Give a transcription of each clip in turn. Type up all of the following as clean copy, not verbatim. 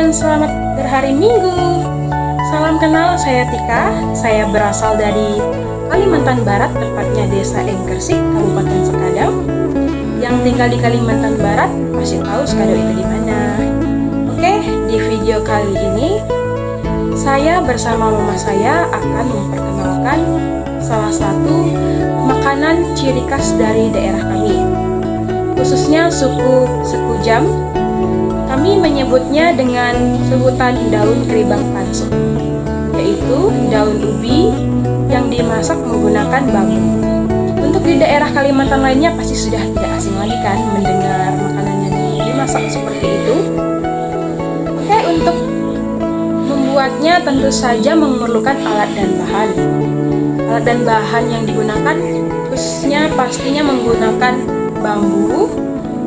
teman-teman, selamat berhari Minggu. Salam kenal, saya Tika. Saya berasal dari Kalimantan Barat, tepatnya Desa Engkersik, Kabupaten Sekadau. Yang tinggal di Kalimantan Barat pasti tahu Sekadau itu di mana. Oke, di video kali ini saya bersama mama saya akan memperkenalkan salah satu makanan ciri khas dari daerah kami, khususnya suku Sekujam. Kami menyebutnya dengan sebutan daun keribang panso, yaitu daun ubi yang dimasak menggunakan bambu. Untuk di daerah Kalimantan lainnya pasti sudah tidak asing lagi kan mendengar makanan yang dimasak seperti itu. Oke, untuk membuatnya tentu saja memerlukan alat dan bahan. Alat dan bahan yang digunakan khususnya pastinya menggunakan bambu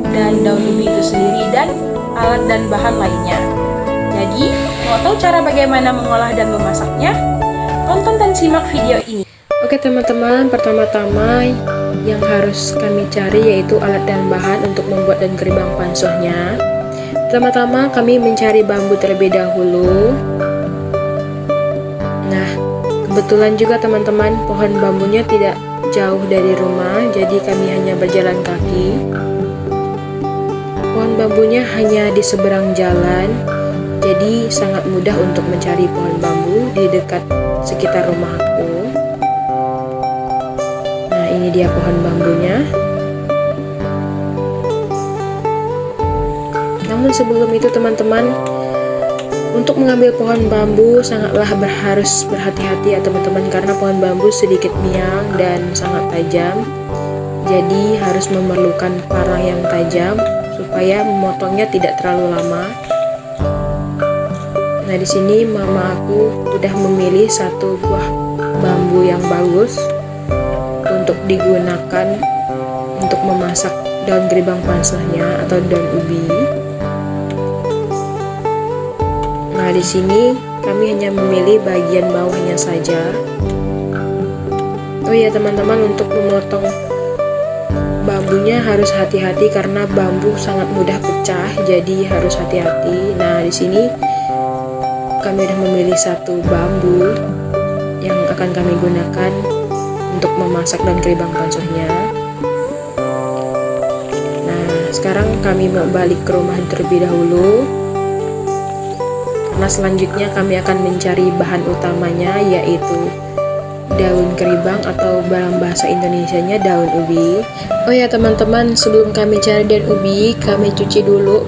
dan daun ubi itu sendiri dan alat dan bahan lainnya. Jadi, mau tahu cara bagaimana mengolah dan memasaknya? Tonton dan simak video ini. Oke teman-teman, pertama-tama yang harus kami cari yaitu alat dan bahan untuk membuat daun keribang pansohnya. Pertama-tama kami mencari bambu terlebih dahulu. Nah, kebetulan juga teman-teman pohon bambunya tidak jauh dari rumah, jadi kami hanya berjalan kaki. Pohon bambunya hanya di seberang jalan, jadi sangat mudah untuk mencari pohon bambu di dekat sekitar rumah aku. Nah, ini dia pohon bambunya. Namun sebelum itu teman-teman, untuk mengambil pohon bambu sangatlah harus berhati-hati ya teman-teman, karena pohon bambu sedikit miang dan sangat tajam. Jadi harus memerlukan parang yang tajam supaya memotongnya tidak terlalu lama. Nah, di sini mama aku sudah memilih satu buah bambu yang bagus untuk digunakan untuk memasak daun keribang pansohnya atau daun ubi. Nah, di sini kami hanya memilih bagian bawahnya saja. Oh ya teman-teman, untuk memotong bambunya harus hati-hati karena bambu sangat mudah pecah, jadi harus hati-hati. Nah, di sini kami sudah memilih satu bambu yang akan kami gunakan untuk memasak daun keribang pansohnya. Nah, sekarang kami mau balik ke rumah terlebih dahulu, karena selanjutnya kami akan mencari bahan utamanya yaitu daun keribang atau dalam bahasa Indonesianya daun ubi. Oh ya teman-teman, sebelum kami cari daun ubi, kami cuci dulu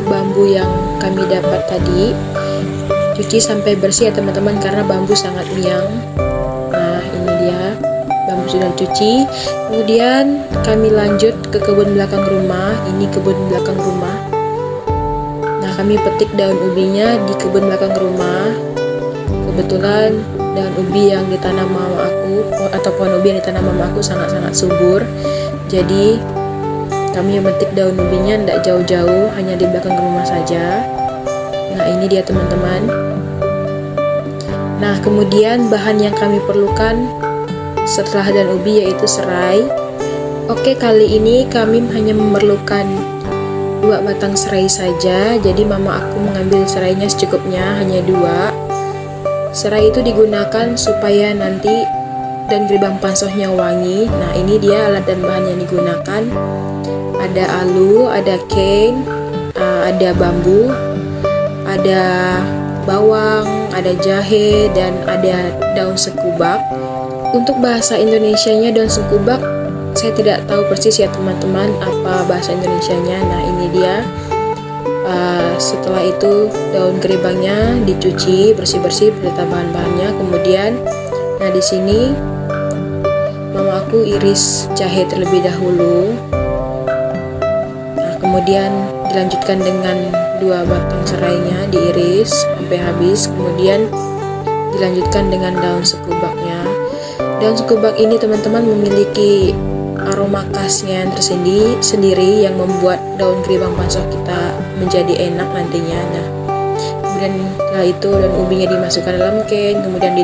bambu yang kami dapat tadi. Cuci sampai bersih ya teman-teman, karena bambu sangat miang. Nah, ini dia bambu sudah cuci. Kemudian kami lanjut ke kebun belakang rumah. Ini kebun belakang rumah. Nah, kami petik daun ubinya di kebun belakang rumah. Kebetulan daun ubi yang ditanam mama aku atau pohon ubi yang ditanam mama aku sangat-sangat subur. Jadi kami memetik daun ubinya tidak jauh-jauh, hanya di belakang rumah saja. Nah, ini dia teman-teman. Nah, kemudian bahan yang kami perlukan setelah daun ubi yaitu serai. Oke, kali ini kami hanya memerlukan 2 batang serai saja. Jadi mama aku mengambil serainya secukupnya, hanya 2. Serai itu digunakan supaya nanti daun keribang pansohnya wangi. Nah, ini dia alat dan bahan yang digunakan. Ada alu, ada cane, ada bambu, ada bawang, ada jahe, dan ada daun sekubak. Untuk bahasa Indonesianya daun sekubak saya tidak tahu persis ya teman-teman apa bahasa Indonesianya. Nah, ini dia. Setelah itu daun keribangnya dicuci bersih-bersih beserta bahan-bahannya. Kemudian, nah di sini mama aku iris jahe terlebih dahulu. Nah, kemudian dilanjutkan dengan 2 batang serainya diiris sampai habis. Kemudian dilanjutkan dengan daun sekubaknya. Daun sekubak ini teman-teman memiliki aroma khasnya yang tersendiri yang membuat daun keribang pansoh kita menjadi enak nantinya. Nah, kemudian setelah itu daun ubinya dimasukkan dalam can, kemudian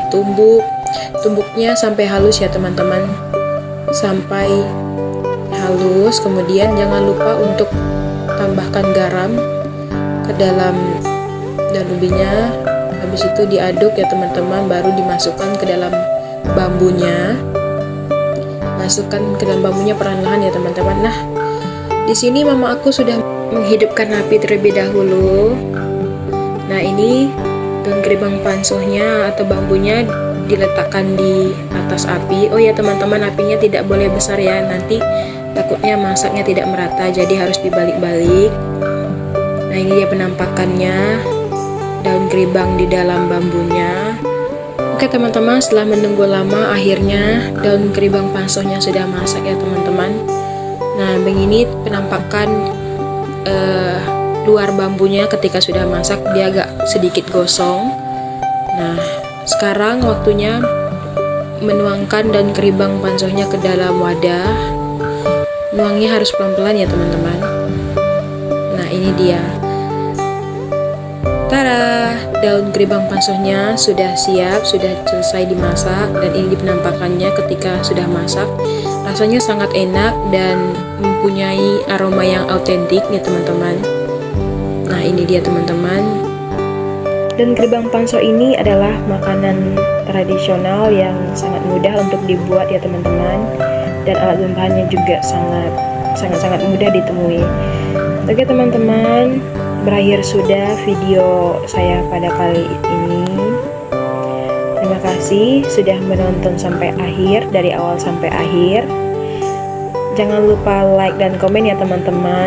tumbuknya sampai halus ya teman-teman, sampai halus. Kemudian jangan lupa untuk tambahkan garam ke dalam daun ubinya. Habis itu diaduk ya teman-teman, baru dimasukkan ke dalam bambunya. Masukkan ke dalam bambunya perlahan-lahan ya teman-teman. Nah, di sini mama aku sudah menghidupkan api terlebih dahulu. Nah, ini daun geribang pansohnya atau bambunya diletakkan di atas api. Oh ya teman-teman, apinya tidak boleh besar ya, nanti takutnya masaknya tidak merata, jadi harus dibalik-balik. Nah, ini dia penampakannya, daun geribang di dalam bambunya. Oke teman-teman, setelah menunggu lama, akhirnya daun geribang pansohnya sudah masak ya teman-teman. Nah, begini penampakan luar bambunya ketika sudah masak, dia agak sedikit gosong. Nah, sekarang waktunya menuangkan daun geribang pansohnya ke dalam wadah. Nuangnya harus pelan-pelan ya teman-teman. Nah, ini dia. Tada, daun geribang pansohnya sudah siap, sudah selesai dimasak, dan ini penampakannya ketika sudah masak. Rasanya sangat enak dan mempunyai aroma yang autentik ya teman-teman. Nah, ini dia teman-teman. Dan geribang panso ini adalah makanan tradisional yang sangat mudah untuk dibuat ya teman-teman. Dan alat bahannya juga sangat mudah ditemui. Oke teman-teman, berakhir sudah video saya pada kali ini. Terima kasih sudah menonton sampai akhir, dari awal sampai akhir. Jangan lupa like dan komen ya teman-teman.